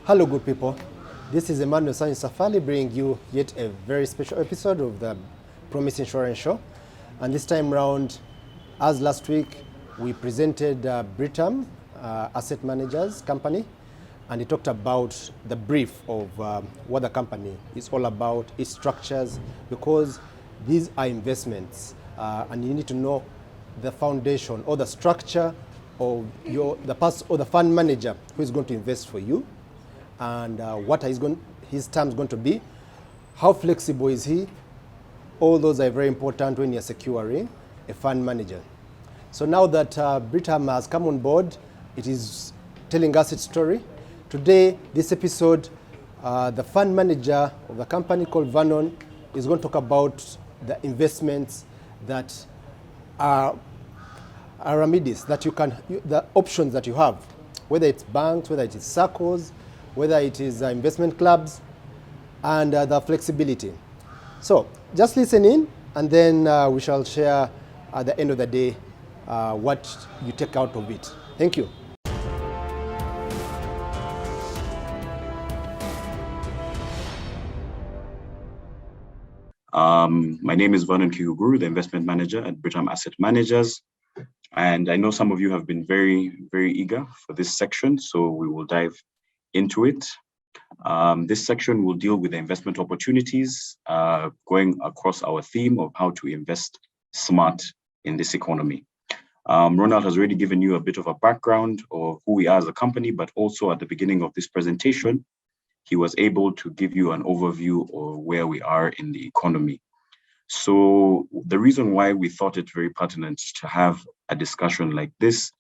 Hello, good people. This is Emmanuel Sanyi Safali bringing you yet a very special episode of the Promise Insurance Show. And this time round, as last week, we presented Britam Asset Managers Company, and he talked about the brief of what the company is all about, its structures, because these are investments, and you need to know the foundation or the structure of the fund manager who is going to invest for you, and what his terms going to be, how flexible is he. All those are very important when you're securing a fund manager. So now that Britam has come on board, it is telling us its story. Today, this episode, the fund manager of the company called Vernon is going to talk about the investments that are remedies that the options that you have, whether it's banks, whether it is circles, whether it is investment clubs, and the flexibility. So just listen in, and then we shall share at the end of the day what you take out of it. Thank you. My name is Vernon Kihuguru, the investment manager at Britam Asset Managers. And I know some of you have been very, very eager for this section, so we will dive into it. This section will deal with the investment opportunities going across our theme of how to invest smart in this economy. Ronald has already given you a bit of a background of who we are as a company, but also at the beginning of this presentation, he was able to give you an overview of where we are in the economy. So the reason why we thought it very pertinent to have a discussion like this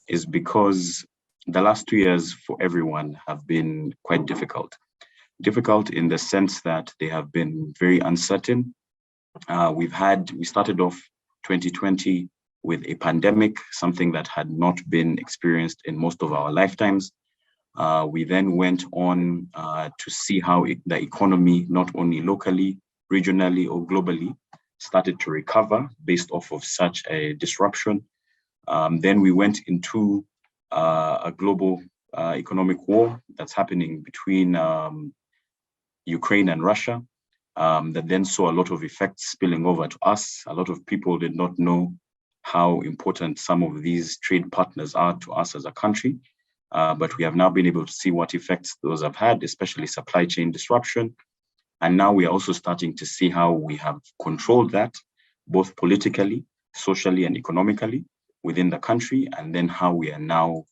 is because the last 2 years for everyone have been quite difficult. Difficult in the sense that they have been very uncertain. We started off 2020 with a pandemic, something that had not been experienced in most of our lifetimes. We then went on to see how the economy, not only locally, regionally, or globally, started to recover based off of such a disruption. Then we went into a global economic war that's happening between Ukraine and Russia, that then saw a lot of effects spilling over to us. A lot of people did not know how important some of these trade partners are to us as a country. But we have now been able to see what effects those have had, especially supply chain disruption. And now we are also starting to see how we have controlled that, both politically, socially, and economically within the country, and then how we are now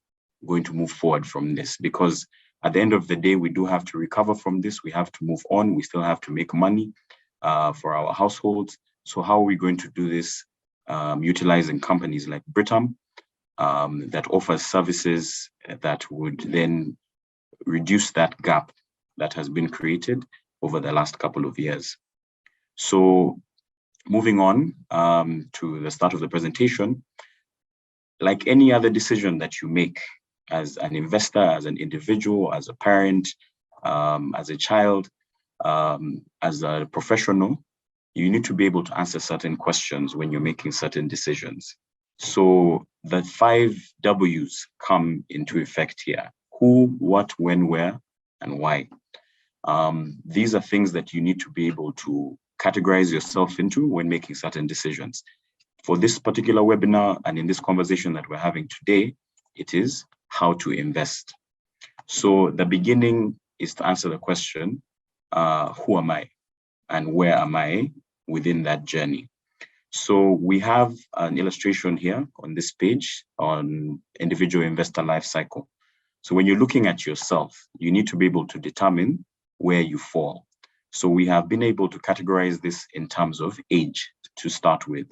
going to move forward from this. Because at the end of the day, we do have to recover from this. We have to move on. We still have to make money for our households. So how are we going to do this utilizing companies like Britam that offers services that would then reduce that gap that has been created over the last couple of years? So moving on to the start of the presentation, like any other decision that you make as an investor, as an individual, as a parent, as a child, as a professional, you need to be able to answer certain questions when you're making certain decisions. So the 5 W's come into effect here: who, what, when, where, and why. These are things that you need to be able to categorize yourself into when making certain decisions. For this particular webinar and in this conversation that we're having today, it is how to invest. So the beginning is to answer the question, who am I and where am I within that journey? So we have an illustration here on this page on individual investor life cycle. So when you're looking at yourself, you need to be able to determine where you fall. So we have been able to categorize this in terms of age to start with.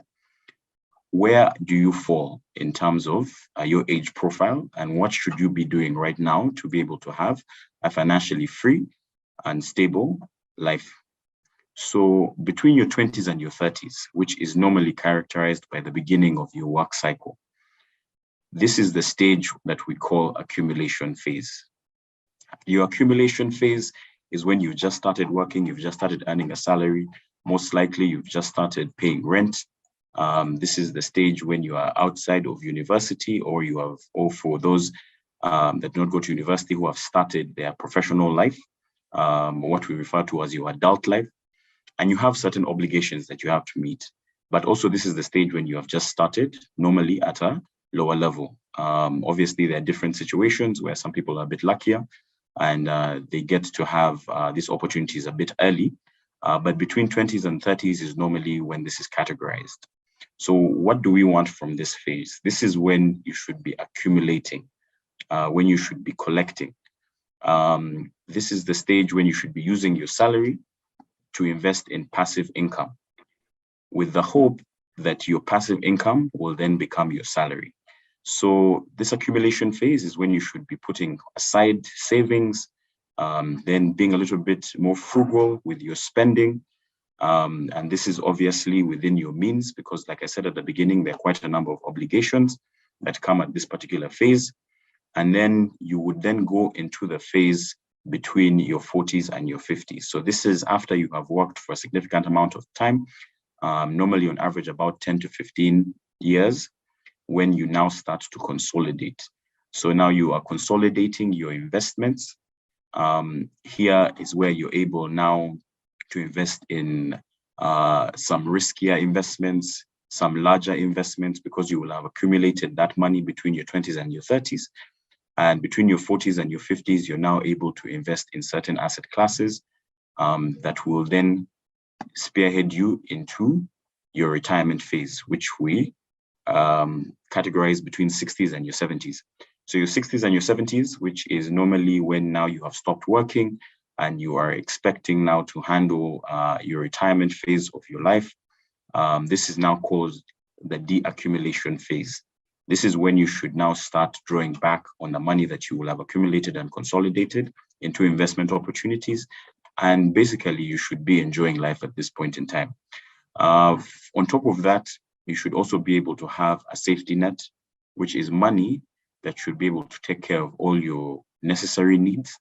Where do you fall in terms of your age profile, and what should you be doing right now to be able to have a financially free and stable life? So between your 20s and your 30s, which is normally characterized by the beginning of your work cycle, this is the stage that we call accumulation phase. Your accumulation phase is when you've just started working, you've just started earning a salary, most likely you've just started paying rent. This is the stage when you are outside of university, or you have, or for those that do not go to university, who have started their professional life, what we refer to as your adult life, and you have certain obligations that you have to meet. But also, this is the stage when you have just started, normally at a lower level. Obviously, there are different situations where some people are a bit luckier and they get to have these opportunities a bit early. But between 20s and 30s is normally when this is categorized. So what do we want from this phase? This is when you should be accumulating, when you should be collecting. This is the stage when you should be using your salary to invest in passive income, with the hope that your passive income will then become your salary. So this accumulation phase is when you should be putting aside savings, then being a little bit more frugal with your spending. And this is obviously within your means, because like I said at the beginning, there are quite a number of obligations that come at this particular phase. And then you would then go into the phase between your 40s and your 50s. So this is after you have worked for a significant amount of time, normally on average about 10 to 15 years, when you now start to consolidate. So now you are consolidating your investments. Here is where you're able now to invest in some riskier investments, some larger investments, because you will have accumulated that money between your 20s and your 30s. And between your 40s and your 50s, you're now able to invest in certain asset classes that will then spearhead you into your retirement phase, which we categorize between 60s and your 70s. So your 60s and your 70s, which is normally when now you have stopped working and you are expecting now to handle your retirement phase of your life. This is now called the deaccumulation phase. This is when you should now start drawing back on the money that you will have accumulated and consolidated into investment opportunities. And basically, you should be enjoying life at this point in time. On top of that, you should also be able to have a safety net, which is money that should be able to take care of all your necessary needs.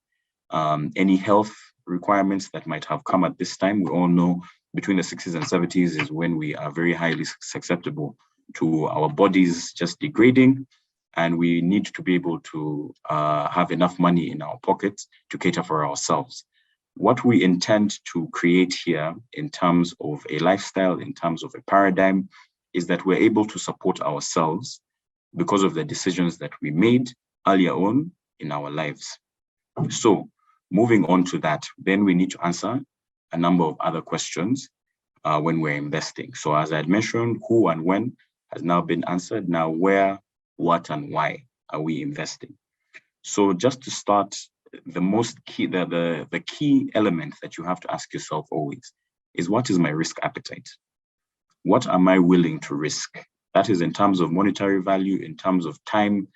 Any health requirements that might have come at this time. We all know between the 60s and 70s is when we are very highly susceptible to our bodies just degrading, and we need to be able to have enough money in our pockets to cater for ourselves. What we intend to create here in terms of a lifestyle, in terms of a paradigm, is that we're able to support ourselves because of the decisions that we made earlier on in our lives. So moving on to that, then we need to answer a number of other questions when we're investing. So as I had mentioned, who and when has now been answered. Now where, what, and why are we investing? So just to start, the key element that you have to ask yourself always is, what is my risk appetite? What am I willing to risk? That is in terms of monetary value, in terms of time,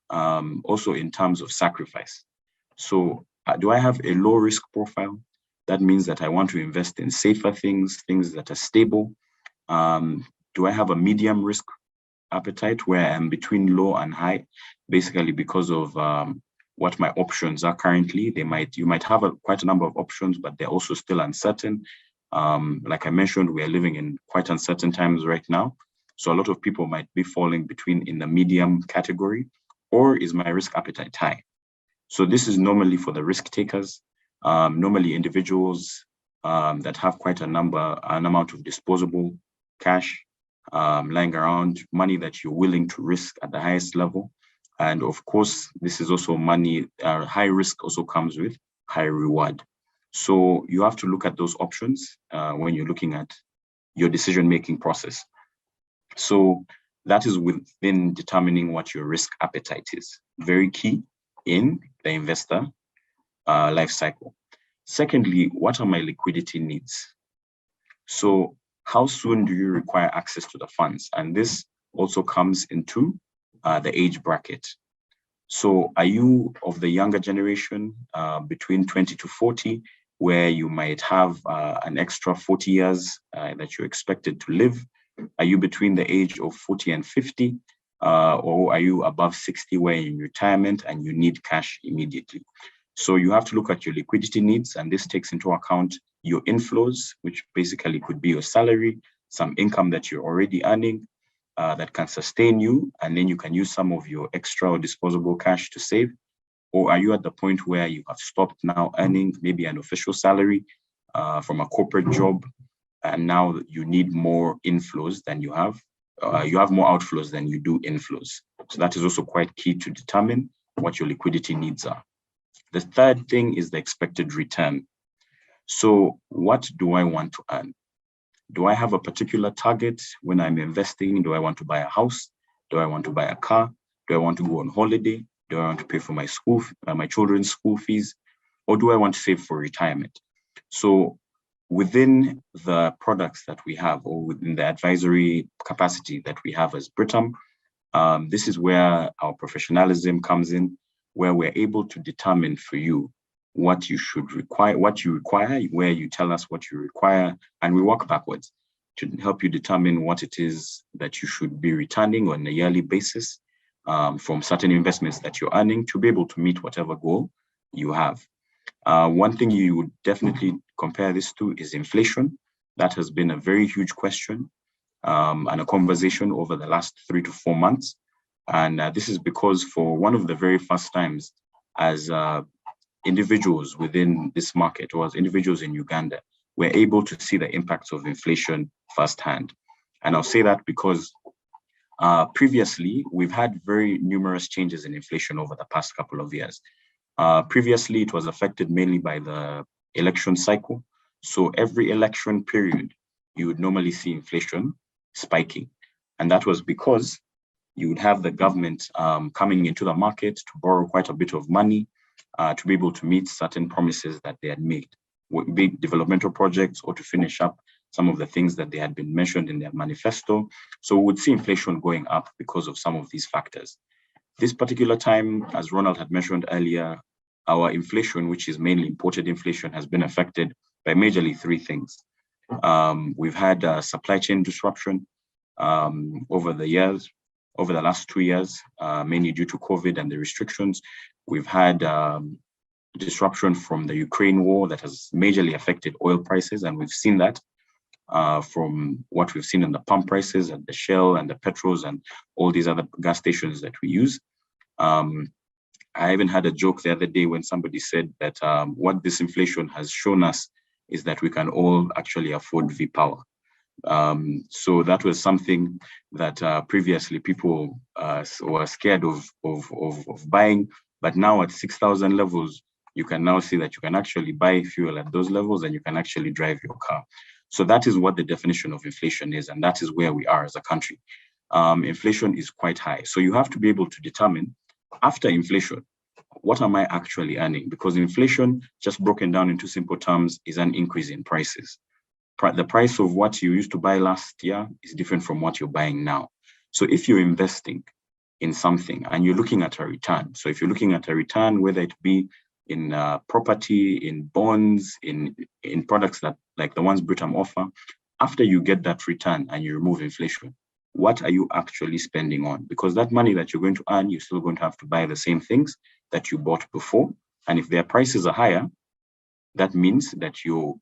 also in terms of sacrifice. So do I have a low risk profile? That means that I want to invest in safer things, things that are stable. Do I have a medium risk appetite where I'm between low and high, basically because of what my options are currently? You might have quite a number of options, but they're also still uncertain. Like I mentioned, we are living in quite uncertain times right now. So a lot of people might be falling in the medium category, or is my risk appetite high? So this is normally for the risk takers, normally individuals that have quite an amount of disposable cash lying around, money that you're willing to risk at the highest level. And of course, this is also money, high risk also comes with high reward. So you have to look at those options when you're looking at your decision-making process. So that is within determining what your risk appetite is. Very key in the investor life cycle. Secondly, what are my liquidity needs? So how soon do you require access to the funds? And this also comes into the age bracket. So are you of the younger generation between 20 to 40, where you might have an extra 40 years that you're expected to live? Are you between the age of 40 and 50? Or are you above 60 where you're in retirement and you need cash immediately? So you have to look at your liquidity needs, and this takes into account your inflows, which basically could be your salary, some income that you're already earning that can sustain you, and then you can use some of your extra or disposable cash to save, Or are you at the point where you have stopped now earning maybe an official salary from a corporate job, and now you need more inflows than you have more outflows than you do inflows? So that is also quite key to determine what your liquidity needs are. The third thing is the expected return. So what do I want to earn? Do I have a particular target when I'm investing? Do I want to buy a house? Do I want to buy a car? Do I want to go on holiday? Do I want to pay for my my children's school fees? Or do I want to save for retirement? So within the products that we have, or within the advisory capacity that we have as Britam, this is where our professionalism comes in, where we're able to determine for you what you should require, where you tell us what you require, and we work backwards to help you determine what it is that you should be returning on a yearly basis from certain investments that you're earning to be able to meet whatever goal you have. One thing you would definitely compare this to is inflation. That has been a very huge question and a conversation over the last 3 to 4 months. And this is because for one of the very first times as individuals within this market, or as individuals in Uganda, we're able to see the impacts of inflation firsthand. And I'll say that because previously, we've had very numerous changes in inflation over the past couple of years. Previously, it was affected mainly by the election cycle. So every election period, you would normally see inflation spiking. And that was because you would have the government coming into the market to borrow quite a bit of money to be able to meet certain promises that they had made, big developmental projects, or to finish up some of the things that they had been mentioned in their manifesto. So we would see inflation going up because of some of these factors. This particular time, as Ronald had mentioned earlier, our inflation, which is mainly imported inflation, has been affected by majorly 3 things. We've had supply chain disruption over the last 2 years, mainly due to COVID and the restrictions. We've had disruption from the Ukraine war that has majorly affected oil prices, and we've seen that from what we've seen in the pump prices and the Shell and the Petros and all these other gas stations that we use. I even had a joke the other day when somebody said that what this inflation has shown us is that we can all actually afford V-Power. So that was something that previously people were scared of buying, but now at 6,000 levels, you can now see that you can actually buy fuel at those levels and you can actually drive your car. So that is what the definition of inflation is, and that is where we are as a country. Inflation is quite high. So you have to be able to determine, after inflation, what am I actually earning? Because inflation, just broken down into simple terms, is an increase in prices. The price of what you used to buy last year is different from what you're buying now. So if you're investing in something and you're looking at a return, so if you're looking at a return, whether it be in property, in bonds, in products that like the ones Britam offer, after you get that return and you remove inflation, what are you actually spending on? Because that money that you're going to earn, you're still going to have to buy the same things that you bought before. And if their prices are higher, that means that your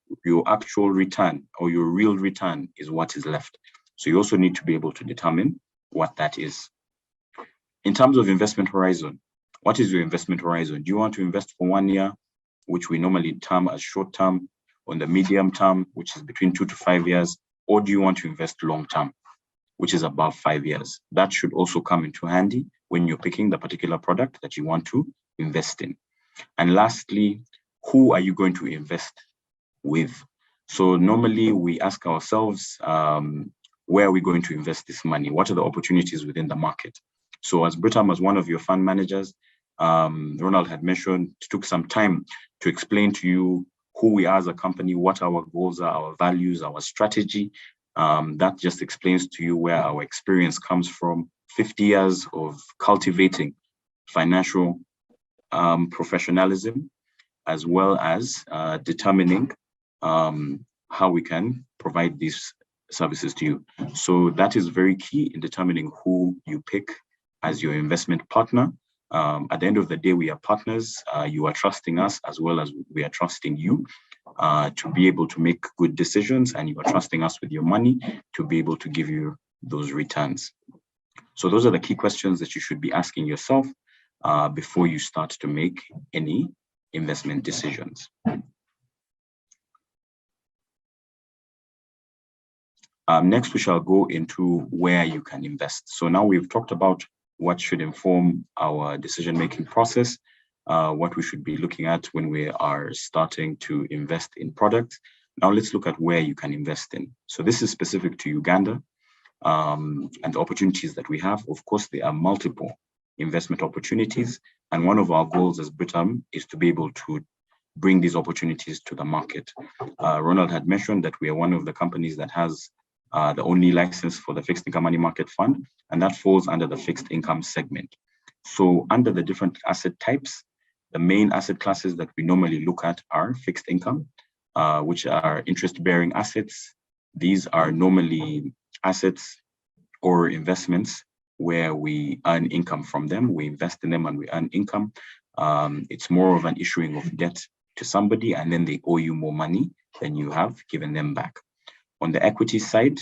actual return or your real return is what is left. So you also need to be able to determine what that is. In terms of investment horizon, what is your investment horizon? Do you want to invest for 1 year, which we normally term as short term, on the medium term, which is between 2 to 5 years, or do you want to invest long term, which is above 5 years? That should also come into handy when you're picking the particular product that you want to invest in. And lastly, who are you going to invest with? So normally we ask ourselves, where are we going to invest this money? What are the opportunities within the market? So as Britam, as one of your fund managers, Ronald had mentioned, it took some time to explain to you who we are as a company, what our goals are, our values, our strategy. That just explains to you where our experience comes from, 50 years of cultivating financial professionalism, as well as determining how we can provide these services to you. So that is very key in determining who you pick as your investment partner. At the end of the day, we are partners. You are trusting us as well as we are trusting you to be able to make good decisions, and you are trusting us with your money to be able to give you those returns. So those are the key questions that you should be asking yourself before you start to make any investment decisions. Next, we shall go into where you can invest. So now we've talked about what should inform our decision-making process, what we should be looking at when we are starting to invest in products. Now let's look at where you can invest in. So this is specific to Uganda and the opportunities that we have. Of course, there are multiple investment opportunities, and one of our goals as Britam is to be able to bring these opportunities to the market. Ronald had mentioned that we are one of the companies that has the only license for the fixed income money market fund, and that falls under the fixed income segment. So under the different asset types, the main asset classes that we normally look at are fixed income, which are interest-bearing assets. These are normally assets or investments where we earn income from them. We invest in them and we earn income. It's more of an issuing of debt to somebody, and then they owe you more money than you have given them back. On the equity side,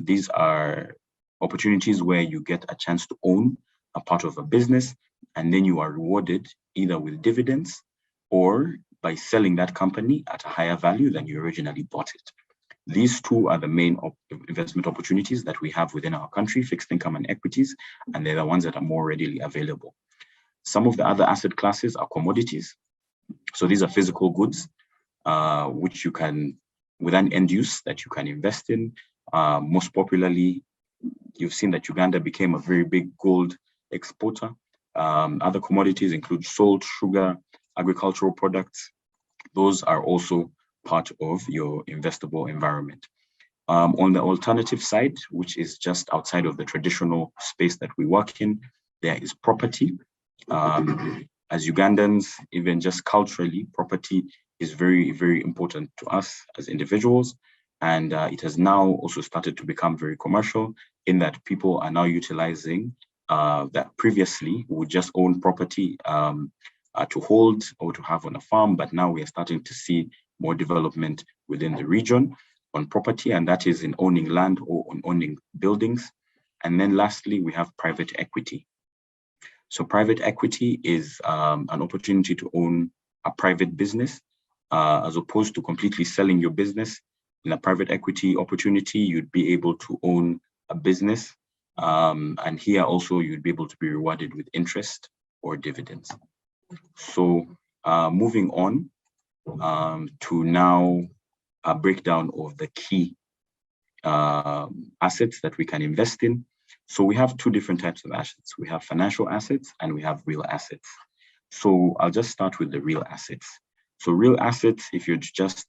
these are opportunities where you get a chance to own a part of a business, and then you are rewarded either with dividends or by selling that company at a higher value than you originally bought it. These two are the main investment opportunities that we have within our country, fixed income and equities, and they're the ones that are more readily available. Some of the other asset classes are commodities. So these are physical goods, which you can, with an end use that you can invest in. Most popularly, you've seen that Uganda became a very big gold exporter. Other commodities include salt, sugar, agricultural products. Those are also part of your investable environment. On the alternative side, which is just outside of the traditional space that we work in, there is property. As Ugandans, even just culturally, property is very, very important to us as individuals. And it has now also started to become very commercial in that people are now utilizing that previously would just own property to hold or to have on a farm, but now we are starting to see more development within the region on property, and that is in owning land or on owning buildings. And then lastly, we have private equity. So private equity is an opportunity to own a private business, as opposed to completely selling your business. In a private equity opportunity, you'd be able to own a business. And here also, you'd be able to be rewarded with interest or dividends. So moving on to now a breakdown of the key assets that we can invest in. So we have two different types of assets. We have financial assets and we have real assets. So I'll just start with the real assets. So real assets, if you just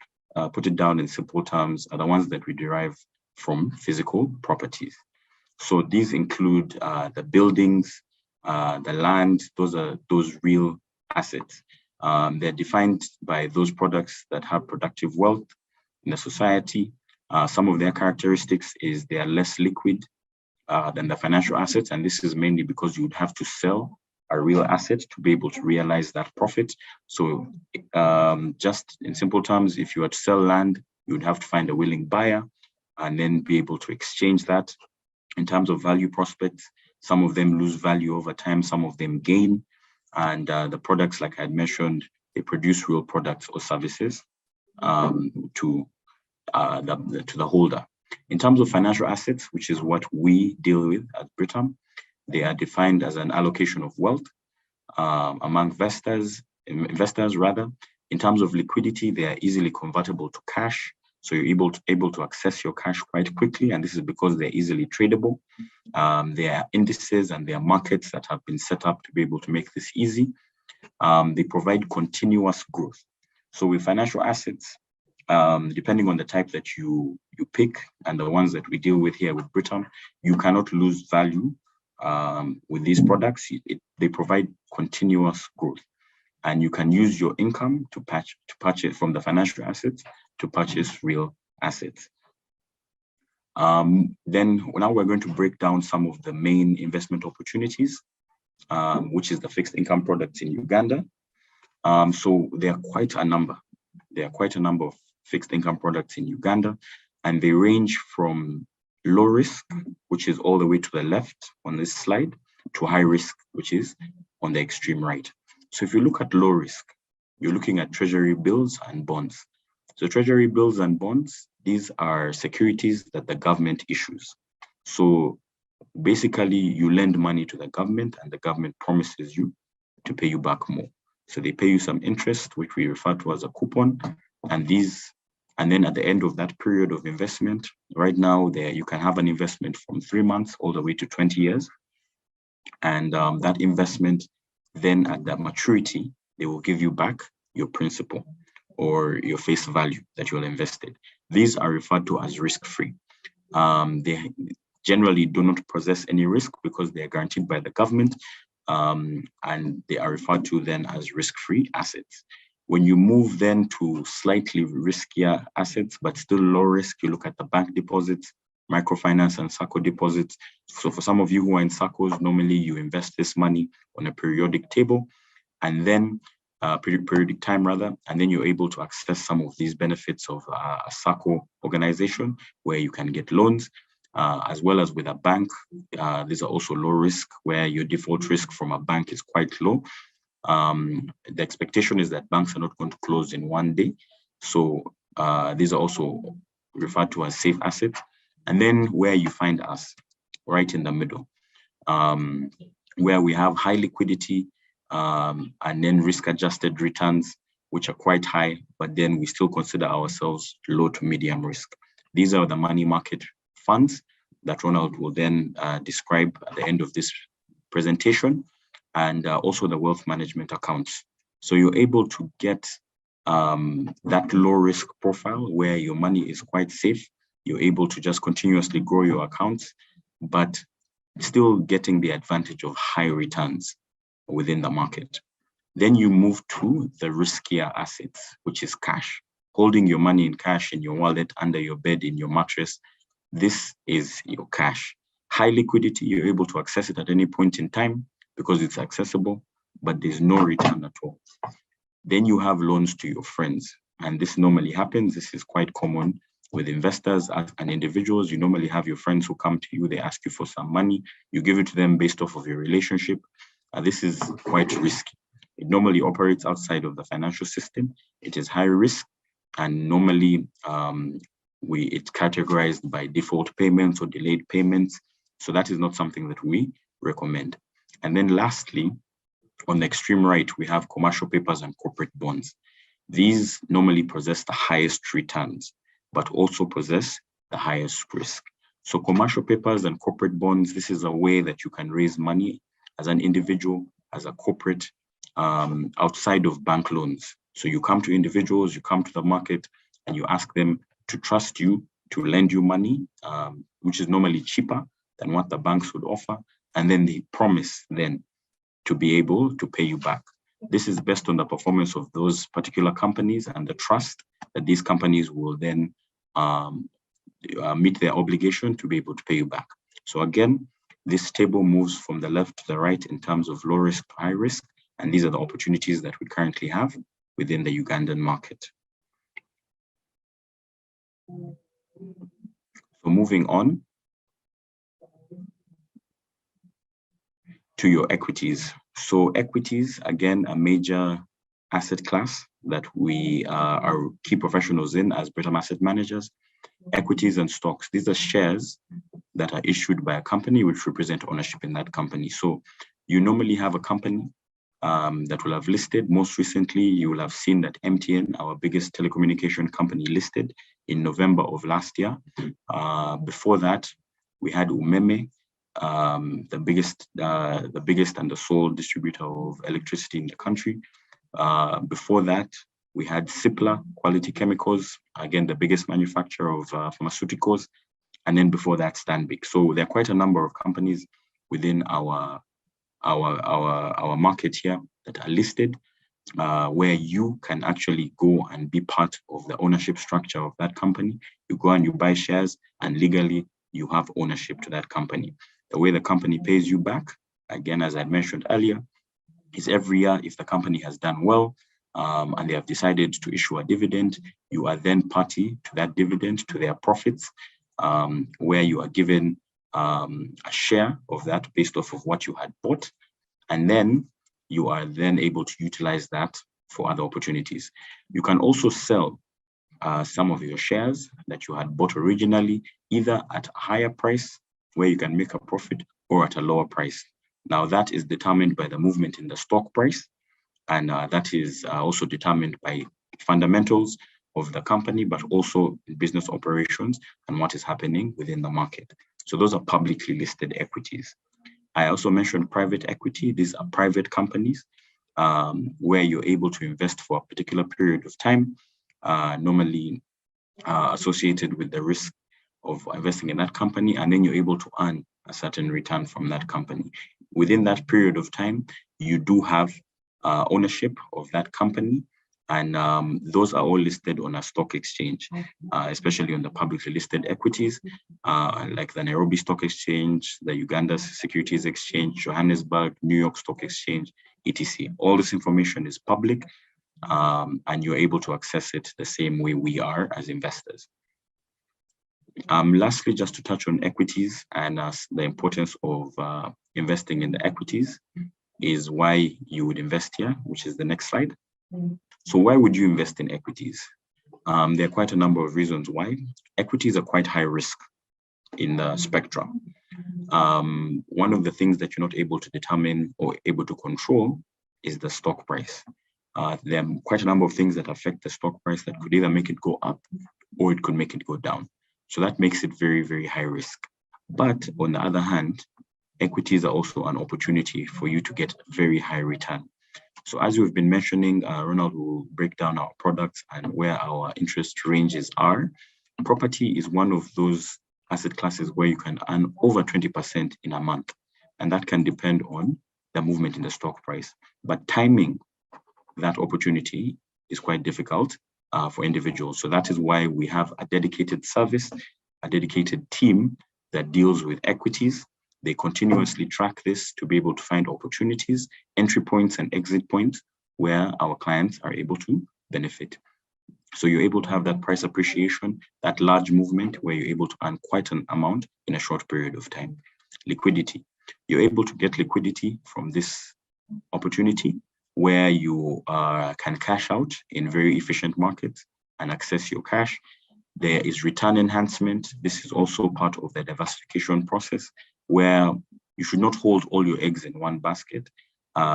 put it down in simple terms, are the ones that we derive from physical properties. So these include the buildings, the land. Those are those real assets. They're defined by those products that have productive wealth in the society. Some of their characteristics is they are less liquid than the financial assets, and this is mainly because you would have to sell a real asset to be able to realize that profit. So just in simple terms, if you were to sell land, you would have to find a willing buyer and then be able to exchange that. In terms of value prospects, some of them lose value over time, some of them gain. And the products, like I had mentioned, they produce real products or services to the holder. In terms of financial assets, which is what we deal with at Britam, they are defined as an allocation of wealth among investors. In terms of liquidity, they are easily convertible to cash. So you're able to access your cash quite quickly, and this is because they're easily tradable. There are indices and there are markets that have been set up to be able to make this easy. They provide continuous growth. So with financial assets, depending on the type that you pick and the ones that we deal with here with Britam, you cannot lose value with these products. They provide continuous growth, and you can use your income to purchase from the financial assets to purchase real assets. Then now we're going to break down some of the main investment opportunities, which is the fixed income products in Uganda. So there are quite a number. There are quite a number of fixed income products in Uganda, and they range from low risk, which is all the way to the left on this slide, to high risk, which is on the extreme right. So if you look at low risk, you're looking at treasury bills and bonds. So treasury bills and bonds, these are securities that the government issues. So basically, you lend money to the government and the government promises you to pay you back more. So they pay you some interest, which we refer to as a coupon. And then at the end of that period of investment, right now you can have an investment from 3 months all the way to 20 years. And that investment, then at that maturity, they will give you back your principal or your face value that you invested. These are referred to as risk-free. They generally do not possess any risk because they are guaranteed by the government, and they are referred to then as risk-free assets. When you move then to slightly riskier assets, but still low risk, you look at the bank deposits, microfinance and SACCO deposits. So for some of you who are in SACCOs, normally you invest this money on a periodic table, and then periodic time rather, and then you're able to access some of these benefits of a SACCO organization where you can get loans, as well as with a bank. These are also low risk, where your default risk from a bank is quite low. The expectation is that banks are not going to close in one day. So these are also referred to as safe assets. And then where you find us, right in the middle, where we have high liquidity, and then risk-adjusted returns, which are quite high, but then we still consider ourselves low to medium risk. These are the money market funds that Ronald will then describe at the end of this presentation, and also the wealth management accounts. So you're able to get that low risk profile where your money is quite safe. You're able to just continuously grow your accounts, but still getting the advantage of high returns within the market. Then you move to the riskier assets, which is cash. Holding your money in cash in your wallet, under your bed, in your mattress. This is your cash. High liquidity, you're able to access it at any point in time because it's accessible, but there's no return at all. Then you have loans to your friends. And this normally happens. This is quite common with investors and individuals. You normally have your friends who come to you, they ask you for some money, you give it to them based off of your relationship. This is quite risky. It normally operates outside of the financial system. It is high risk, and normally it's categorized by default payments or delayed payments. So that is not something that we recommend. And then lastly, on the extreme right, we have commercial papers and corporate bonds. These normally possess the highest returns, but also possess the highest risk. So commercial papers and corporate bonds, this is a way that you can raise money as an individual, as a corporate, outside of bank loans. So you come to individuals, you come to the market, and you ask them to trust you to lend you money, which is normally cheaper than what the banks would offer. And then they promise then to be able to pay you back. This is based on the performance of those particular companies and the trust that these companies will then meet their obligation to be able to pay you back. So again, this table moves from the left to the right in terms of low risk to high risk. And these are the opportunities that we currently have within the Ugandan market. So moving on to your equities. So equities, again, a major asset class that we are key professionals in as Britam asset managers. Equities and stocks, these are shares that are issued by a company which represent ownership in that company. So you normally have a company that will have listed. Most recently, you will have seen that MTN, our biggest telecommunication company, listed in November of last year. Before that, we had Umeme, the biggest and the sole distributor of electricity in the country. Before that, we had Cipla, Quality Chemicals, again, the biggest manufacturer of pharmaceuticals. And then before that, Stanbic. So there are quite a number of companies within our market here that are listed, where you can actually go and be part of the ownership structure of that company. You go and you buy shares, and legally you have ownership to that company. The way the company pays you back, again, as I mentioned earlier, is every year if the company has done well, and they have decided to issue a dividend, you are then party to that dividend, to their profits, where you are given a share of that based off of what you had bought. And then you are then able to utilize that for other opportunities. You can also sell some of your shares that you had bought originally, either at a higher price where you can make a profit, or at a lower price. Now that is determined by the movement in the stock price, and that is also determined by fundamentals of the company, but also business operations and what is happening within the market. So those are publicly listed equities. I also mentioned private equity. These are private companies where you're able to invest for a particular period of time, normally associated with the risk of investing in that company, and then you're able to earn a certain return from that company. Within that period of time, you do have ownership of that company, and those are all listed on a stock exchange, especially on the publicly listed equities, like the Nairobi Stock Exchange, the Uganda Securities Exchange, Johannesburg, New York Stock Exchange, etc. All this information is public, and you're able to access it the same way we are as investors. Lastly, just to touch on equities and the importance of investing in the equities is why you would invest here, which is the next slide. So why would you invest in equities? There are quite a number of reasons why. Equities are quite high risk in the spectrum. One of the things that you're not able to determine or able to control is the stock price. There are quite a number of things that affect the stock price that could either make it go up or it could make it go down. So that makes it very, very high risk. But on the other hand, equities are also an opportunity for you to get very high return. So as we've been mentioning, Ronald will break down our products and where our interest ranges are. Property is one of those asset classes where you can earn over 20% in a month. And that can depend on the movement in the stock price. But timing that opportunity is quite difficult for individuals. So that is why we have a dedicated service, a dedicated team that deals with equities. They continuously track this to be able to find opportunities, entry points and exit points where our clients are able to benefit. So you're able to have that price appreciation, that large movement where you're able to earn quite an amount in a short period of time. Liquidity. You're able to get liquidity from this opportunity where you can cash out in very efficient markets and access your cash. There is return enhancement. This is also part of the diversification process where you should not hold all your eggs in one basket.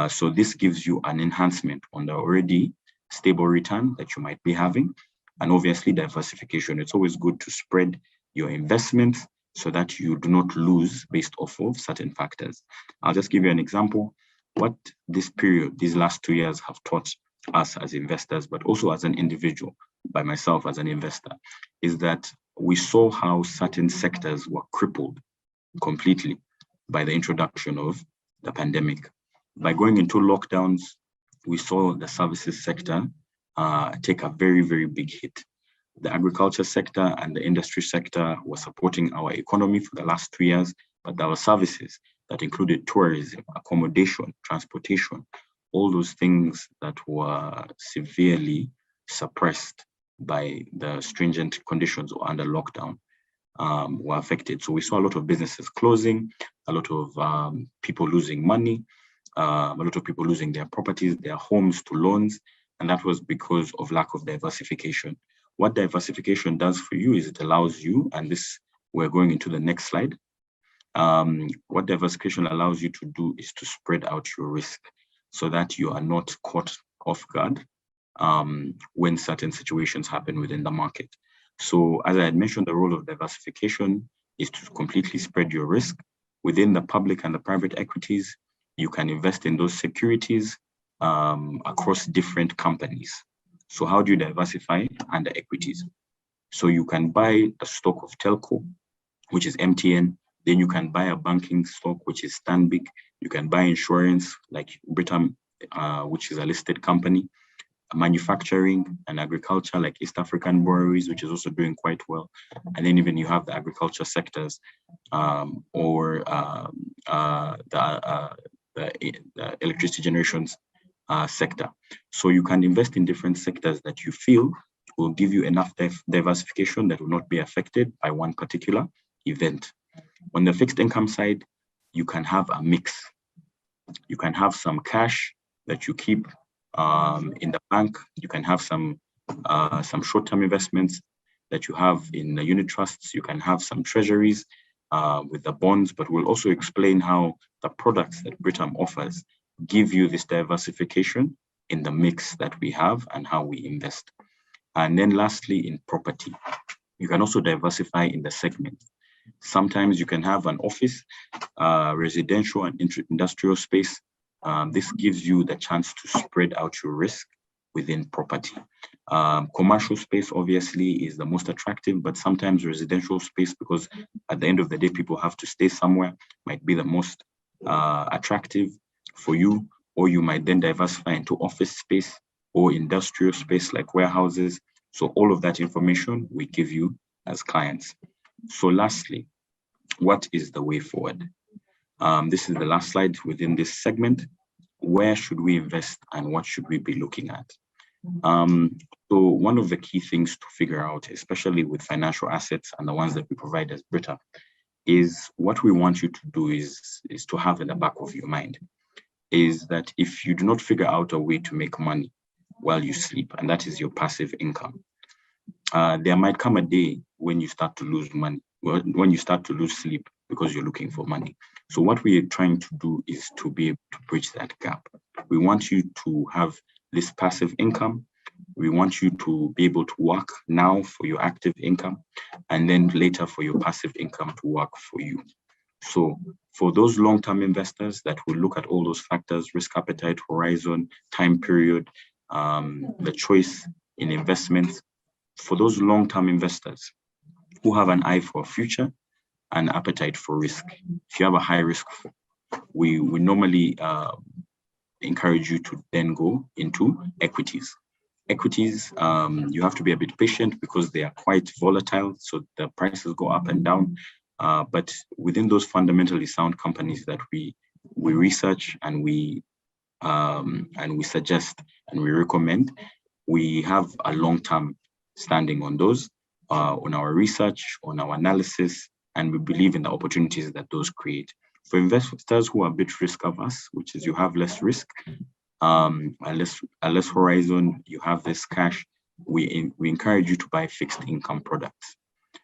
So this gives you an enhancement on the already stable return that you might be having. And obviously diversification. It's always good to spread your investments so that you do not lose based off of certain factors. I'll just give you an example. What this period, these last 2 years have taught us as investors, but also as an individual, by myself as an investor, is that we saw how certain sectors were crippled completely by the introduction of the pandemic. By going into lockdowns, we saw the services sector take a very, very big hit. The agriculture sector and the industry sector were supporting our economy for the last 2 years, but there were services that included tourism, accommodation, transportation, all those things that were severely suppressed by the stringent conditions or under lockdown were affected. So we saw a lot of businesses closing, a lot of people losing money, a lot of people losing their properties, their homes to loans, and that was because of lack of diversification. What diversification does for you is it allows you, and this we're going into the next slide, what diversification allows you to do is to spread out your risk so that you are not caught off guard when certain situations happen within the market. So as I had mentioned, the role of diversification is to completely spread your risk. Within the public and the private equities, you can invest in those securities across different companies. So how do you diversify under equities? So you can buy a stock of telco, which is MTN. Then you can buy a banking stock, which is Stanbic. You can buy insurance like Britam, which is a listed company, manufacturing and agriculture like East African Breweries, which is also doing quite well. And then even you have the agriculture sectors or the electricity generations sector. So you can invest in different sectors that you feel will give you enough diversification that will not be affected by one particular event. On the fixed income side, you can have a mix. You can have some cash that you keep in the bank. You can have some short-term investments that you have in the unit trusts. You can have some treasuries with the bonds, but we'll also explain how the products that Britam offers give you this diversification in the mix that we have and how we invest. And then lastly, in property, you can also diversify in the segment. Sometimes you can have an office, residential and industrial space. This gives you the chance to spread out your risk within property. Commercial space obviously is the most attractive, but sometimes residential space, because at the end of the day, people have to stay somewhere, might be the most attractive for you, or you might then diversify into office space or industrial space like warehouses. So all of that information we give you as clients. So lastly, what is the way forward? This is the last slide within this segment. Where should we invest and what should we be looking at? So one of the key things to figure out, especially with financial assets and the ones that we provide as Britam, is what we want you to do is to have in the back of your mind, is that if you do not figure out a way to make money while you sleep, and that is your passive income, there might come a day when you start to lose money, when you start to lose sleep because you're looking for money. So what we are trying to do is to be able to bridge that gap. We want you to have this passive income. We want you to be able to work now for your active income, and then later for your passive income to work for you. So for those long-term investors that will look at all those factors, risk appetite, horizon, time period, the choice in investments, for those long-term investors who have an eye for future and appetite for risk, if you have a high risk, we normally encourage you to then go into equities. Equities, you have to be a bit patient because they are quite volatile, so the prices go up and down. But within those fundamentally sound companies that we research and we suggest and we recommend, we have a long-term standing on those, on our research, on our analysis, and we believe in the opportunities that those create. For investors who are a bit risk averse, which is you have less risk, a less horizon, you have this cash, we encourage you to buy fixed income products.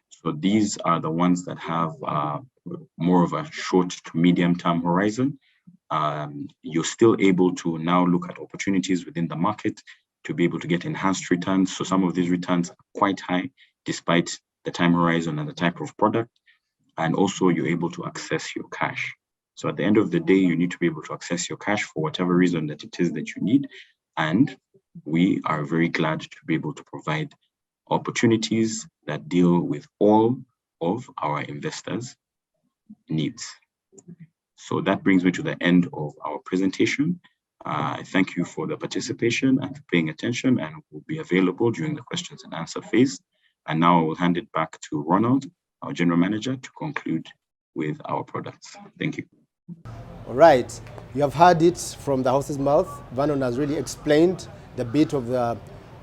So these are the ones that have more of a short to medium term horizon. You're still able to now look at opportunities within the market to be able to get enhanced returns. So some of these returns are quite high despite the time horizon and the type of product. And also you're able to access your cash. So at the end of the day, you need to be able to access your cash for whatever reason that it is that you need. And we are very glad to be able to provide opportunities that deal with all of our investors' needs. So that brings me to the end of our presentation. I thank you for the participation and for paying attention, and will be available during the questions and answer phase. And now I will hand it back to Ronald, our General Manager, to conclude with our products. Thank you. All right, you have heard it from the horse's mouth. Vernon has really explained the bit of the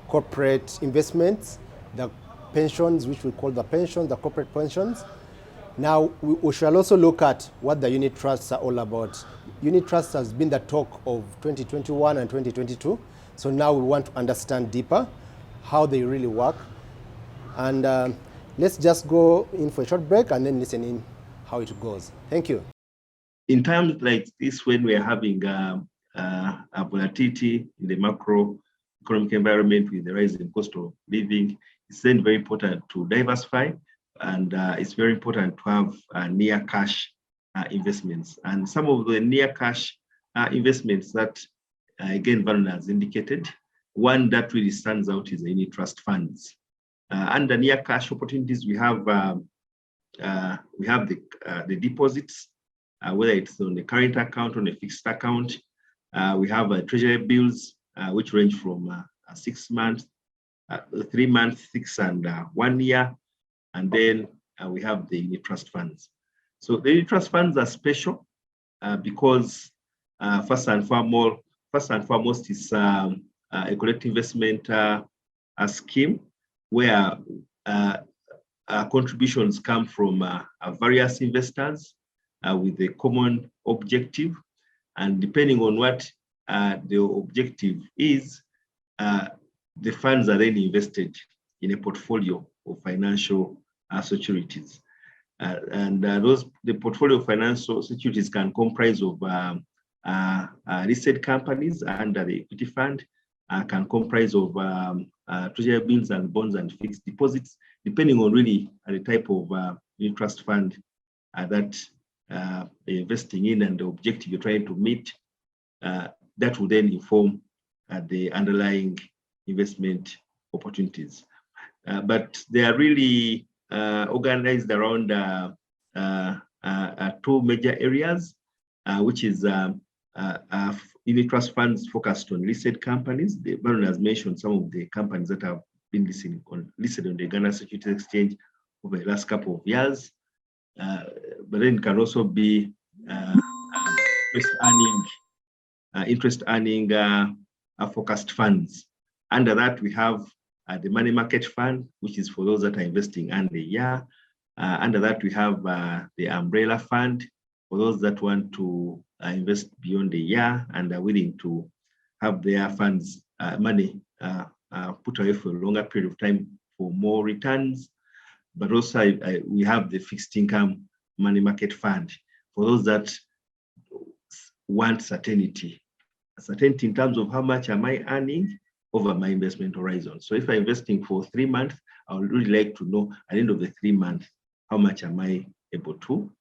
corporate investments, the pensions, which we call the pensions, the corporate pensions. Now, we shall also look at what the unit trusts are all about. Unit trusts has been the talk of 2021 and 2022. So now we want to understand deeper how they really work. And let's just go in for a short break and then listen in how it goes. Thank you. In times like this, when we are having a volatility in the macroeconomic environment with the rising cost of living, it's then very important to diversify, and it's very important to have near cash investments. And some of the near cash investments that, again, Vernon has indicated, one that really stands out is the unit trust funds. Under near cash opportunities, we have the deposits, whether it's on the current account, on a fixed account. We have treasury bills, which range from 6 months, 3 months, 6 and 1 year. And then we have the unit trust funds. So the unit trust funds are special because first and foremost, it's a collective investment scheme where contributions come from various investors with a common objective. And depending on what the objective is the funds are then invested in a portfolio of financial securities. The portfolio of financial securities can comprise of listed companies under the equity fund, can comprise of treasury bills and bonds and fixed deposits, depending on really the type of trust fund that you're investing in and the objective you're trying to meet. That will then inform the underlying investment opportunities. But they are really organized around two major areas, which is unit trust funds focused on listed companies. The Baron has mentioned some of the companies that have been listed on the Ghana Securities Exchange over the last couple of years. But then it can also be interest earning focused funds. Under that, we have the money market fund, which is for those that are investing under a year. Under that, we have the umbrella fund for those that want to invest beyond a year and are willing to have their funds money put away for a longer period of time for more returns. But also we have the fixed income money market fund for those that want certainty in terms of how much am I earning over my investment horizon. So if I'm investing for 3 months, I would really like to know at the end of the 3 months, how much am I able to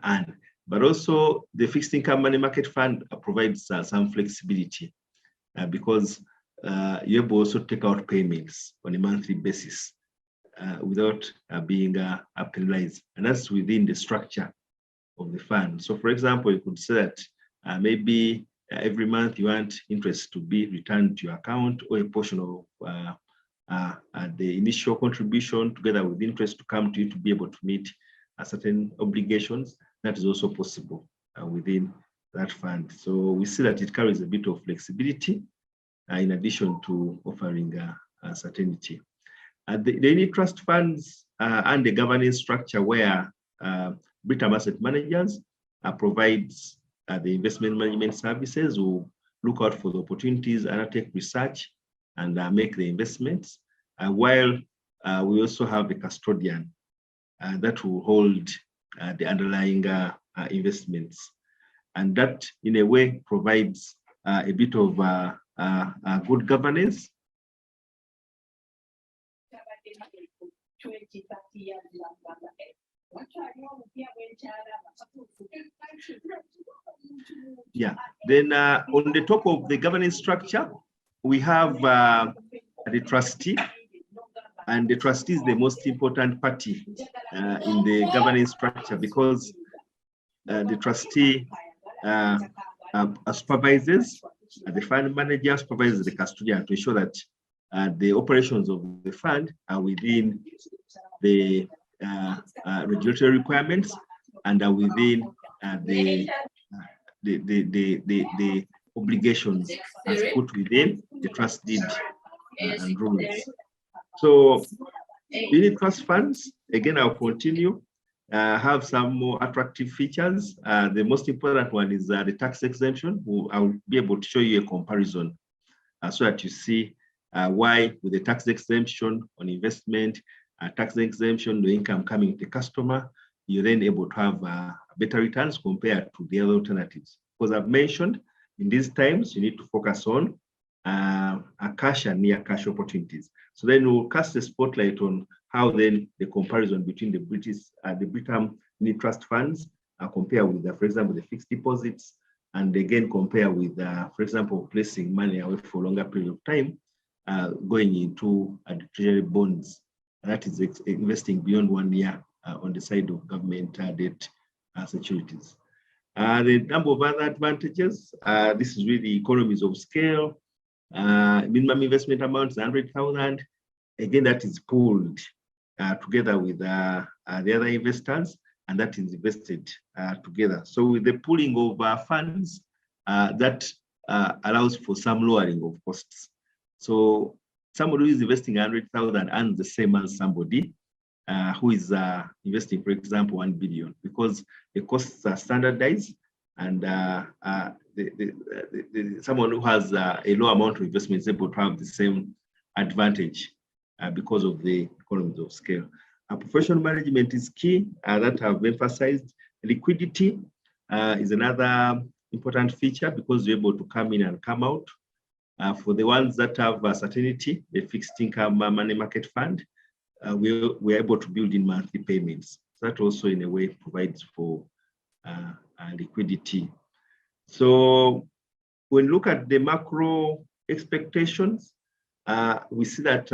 earn. But also the fixed income money market fund provides some flexibility because you're able also to take out payments on a monthly basis without being penalized. And that's within the structure of the fund. So for example, you could say that maybe every month you want interest to be returned to your account, or a portion of the initial contribution together with interest to come to you to be able to meet certain obligations. That is also possible within that fund. So we see that it carries a bit of flexibility in addition to offering certainty. The unit trust funds and the governance structure where Britam Asset Managers provides the investment management services, will look out for the opportunities, undertake research, and make the investments. While we also have the custodian that will hold the underlying investments. And that, in a way, provides a bit of good governance. Yeah, then on the top of the governance structure, we have the trustee, and the trustee is the most important party in the governance structure because the trustee supervises, the fund manager supervises the custodian to ensure that the operations of the fund are within the regulatory requirements and are within the obligations as put within the trust deed and rules. So unit trust funds, again, I'll continue, have some more attractive features. The most important one is the tax exemption. I'll be able to show you a comparison so that you see why with the tax exemption on investment, tax exemption, the income coming to the customer, you're then able to have better returns compared to the other alternatives. Because I've mentioned in these times, you need to focus on cash and near cash opportunities. So then we'll cast a spotlight on how then the comparison between the Britam unit trust funds compare with, for example, the fixed deposits, and again compare with, for example, placing money away for a longer period of time, going into treasury bonds. That is investing beyond 1 year on the side of government debt securities. The number of other advantages, this is really economies of scale. Minimum investment amount is 100,000. Again, that is pooled together with the other investors, and that is invested together. So with the pooling of funds, that allows for some lowering of costs. So somebody who is investing 100,000 earns the same as somebody who is investing, for example, 1 billion, because the costs are standardized and someone who has a low amount of investment is able to have the same advantage because of the economies of scale. Professional management is key, that I've emphasized. Liquidity is another important feature because you're able to come in and come out. For the ones that have certainty, the fixed income money market fund, we're able to build in monthly payments. So that also in a way provides for liquidity. So when you look at the macro expectations, we see that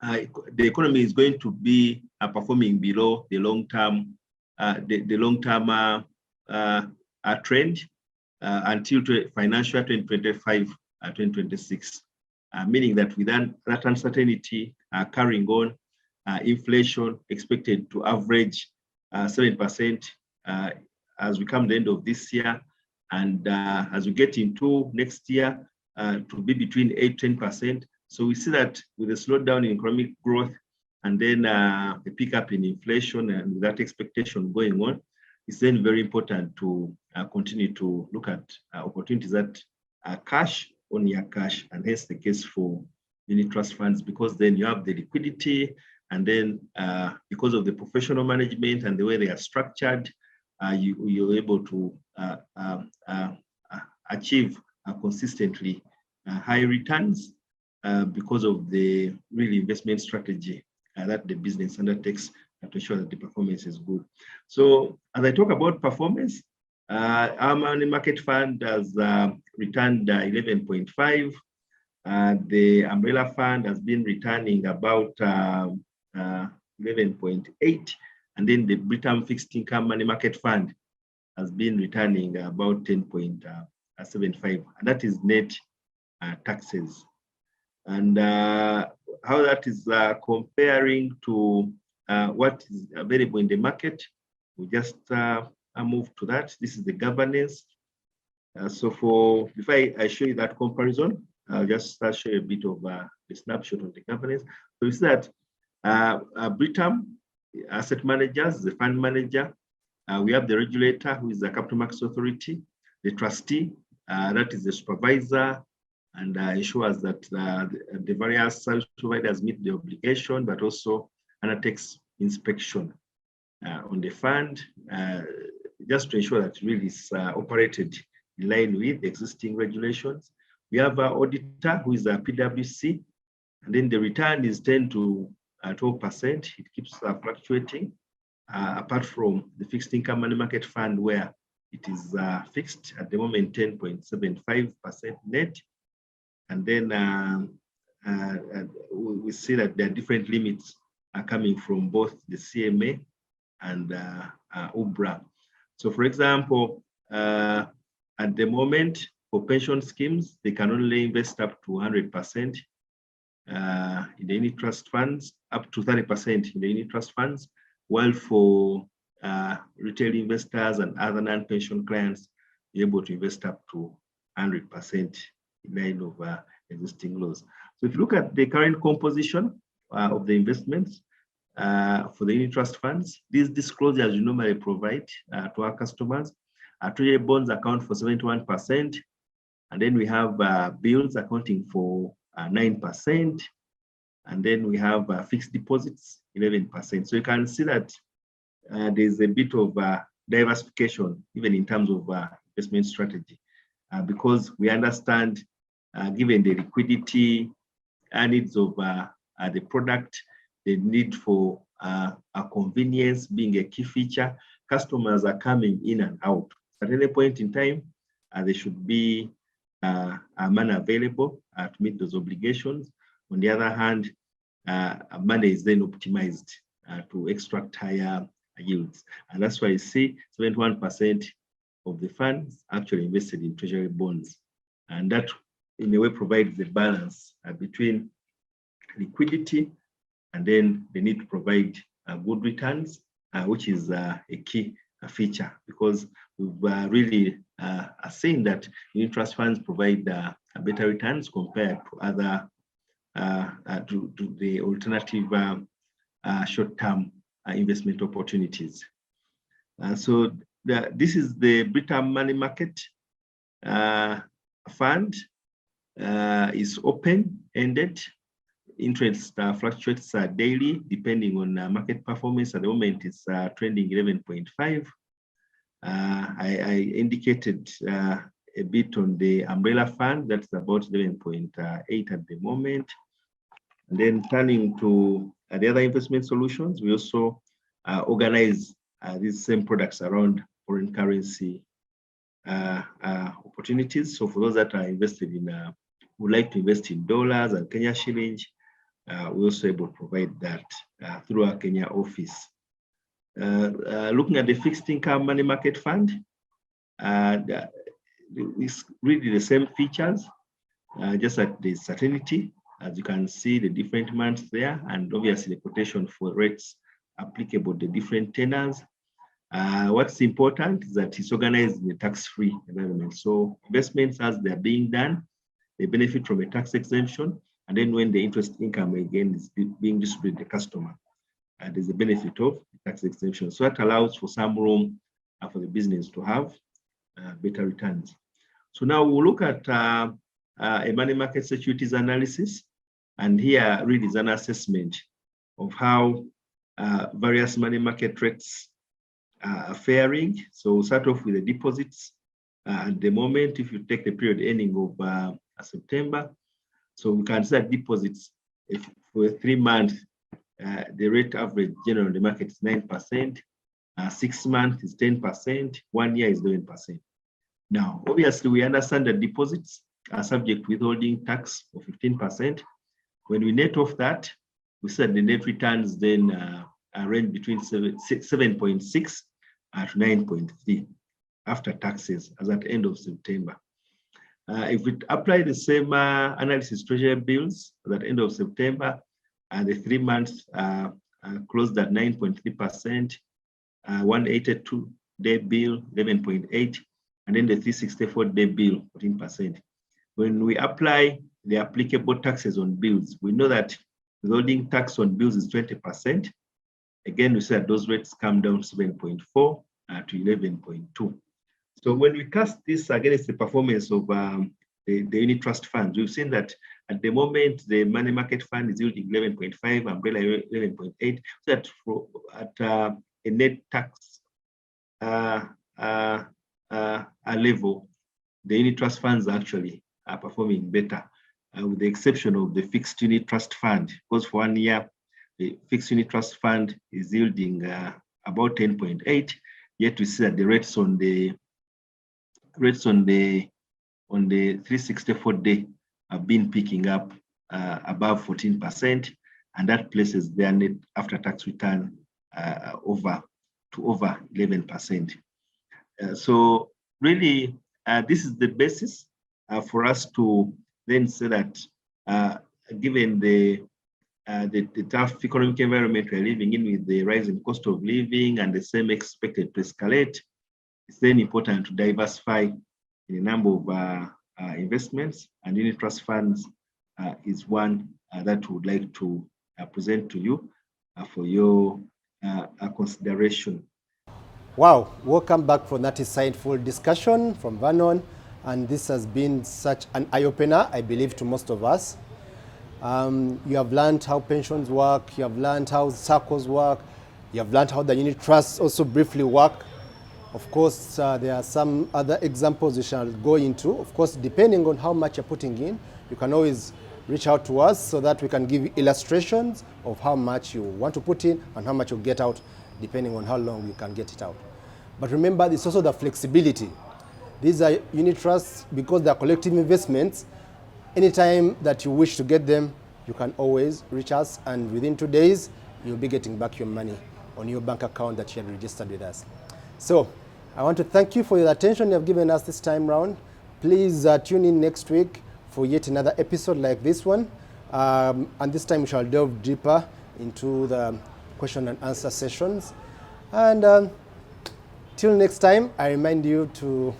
the economy is going to be performing below the long-term trend until financial year 2025-2026, meaning that with that uncertainty carrying on, inflation expected to average 7% as we come to the end of this year, and as we get into next year, to be between 8-10%. So we see that with a slowdown in economic growth and then a pickup in inflation, and with that expectation going on, it's then very important to continue to look at opportunities that are cash or near cash, and hence the case for unit trust funds, because then you have the liquidity, and then because of the professional management and the way they are structured, you're able to achieve consistently high returns because of the real investment strategy that the business undertakes to ensure that the performance is good. So as I talk about performance, our money market fund has returned 11.5. The umbrella fund has been returning about 11.8. And then the Britam fixed income money market fund has been returning about 10.75. And that is net taxes. And how that is comparing to what is available in the market, we just move to that. This is the governance. So before I show you that comparison, I'll just show you a bit of a snapshot of the governance. So we see that Britam asset managers, the fund manager, we have the regulator, who is the Capital Markets Authority, the trustee, that is the supervisor, and ensures that the various service providers meet the obligation, but also undertakes inspection on the fund, just to ensure that it really is operated in line with existing regulations. We have our auditor, who is a PwC, and then the return is 10 to 12%. It keeps fluctuating, apart from the fixed income money market fund, where it is fixed at the moment, 10.75% net. And then we see that there are different limits coming from both the CMA and UBRA. So for example, at the moment, for pension schemes, they can only invest up to 100% in the unit trust funds, up to 30% in the unit trust funds, while for retail investors and other non-pension clients, you're able to invest up to 100% in line of existing laws. So if you look at the current composition of the investments for the unit trust funds, these disclosures you normally provide to our customers. Treasury bonds account for 71%, and then we have bills accounting for 9%, and then we have fixed deposits 11%. So you can see that there's a bit of diversification, even in terms of investment strategy, because we understand, given the liquidity needs of the product, the need for a convenience being a key feature, customers are coming in and out. At any point in time, there should be money available to meet those obligations. On the other hand, money is then optimized to extract higher yields. And that's why you see 71% of the funds actually invested in treasury bonds. And that, in a way, provides the balance between liquidity and then the need to provide good returns, which is a key feature, because we've really seen that unit trust funds provide better returns compared to other to the alternative short-term investment opportunities. So this is the Britam money market fund. Is open-ended. Interest fluctuates daily depending on market performance. At the moment, it's trending 11.5. I indicated a bit on the umbrella fund, that's about 11.8 at the moment. And then turning to the other investment solutions, we also organize these same products around foreign currency opportunities. So for those that are invested in, would like to invest in dollars and Kenya shillings, we're also able to provide that through our Kenya office. Looking at the fixed income money market fund, it's really the same features, just that the certainty, as you can see, the different months there, and obviously the quotation for rates applicable to different tenors. What's important is that it's organized in a tax-free environment. So investments as they're being done, they benefit from a tax exemption, and then when the interest income again is being distributed to the customer, there's a benefit of tax exemption. So that allows for some room for the business to have better returns. So now we'll look at a money market securities analysis, and here really is an assessment of how various money market rates are faring. So we'll start off with the deposits. At the moment, if you take the period ending of September, so we can see that deposits, if for 3 months, the rate average general in the market is 9%, 6 months is 10%, 1 year is 11%. Now, obviously, we understand that deposits are subject to withholding tax of 15%. When we net off that, we said the net returns then range between 7.6 to 9.3 after taxes as at end of September. If we apply the same analysis treasury bills at the end of September, the 3 months closed at 9.3%, 182-day bill 11.8, and then the 364-day bill 14%. When we apply the applicable taxes on bills, we know that withholding tax on bills is 20%. Again, we said those rates come down 7.4 to 11.2. So when we cast this against the performance of the unit trust funds, we've seen that at the moment, the money market fund is yielding 11.5, umbrella 11.8, so that at a net tax level, the unit trust funds actually are performing better, with the exception of the fixed unit trust fund, because for 1 year, the fixed unit trust fund is yielding about 10.8, yet we see that the rates on the 364-day have been picking up above 14%, and that places their net after-tax return over 11%. So really, this is the basis for us to then say that given the tough economic environment we're living in, with the rising cost of living and the same expected to escalate, it's then important to diversify in a number of investments, and unit trust funds is one that we would like to present to you for your consideration. Wow, welcome back for that insightful discussion from Vernon, and this has been such an eye-opener, I believe, to most of us. You have learned how pensions work, you have learned how circles work, you have learned how the unit trusts also briefly work. Of course, there are some other examples we shall go into. Of course, depending on how much you're putting in, you can always reach out to us so that we can give you illustrations of how much you want to put in and how much you get out, depending on how long you can get it out. But remember, there's also the flexibility. These are unit trusts, because they're collective investments. Anytime that you wish to get them, you can always reach us, and within 2 days, you'll be getting back your money on your bank account that you had registered with us. So I want to thank you for your attention you have given us this time round. Please tune in next week for yet another episode like this one. And this time we shall delve deeper into the question and answer sessions. And till next time, I remind you to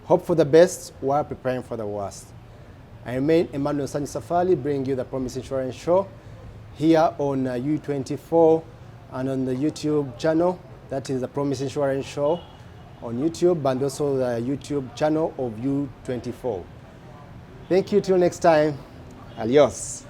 hope for the best while preparing for the worst. I remain Emmanuel Sanyi Safali, bringing you the Promise Insurance Show here on U24 and on the YouTube channel. That is the Promise Insurance Show. on YouTube and also the YouTube channel of U24. Thank you till next time. Adios.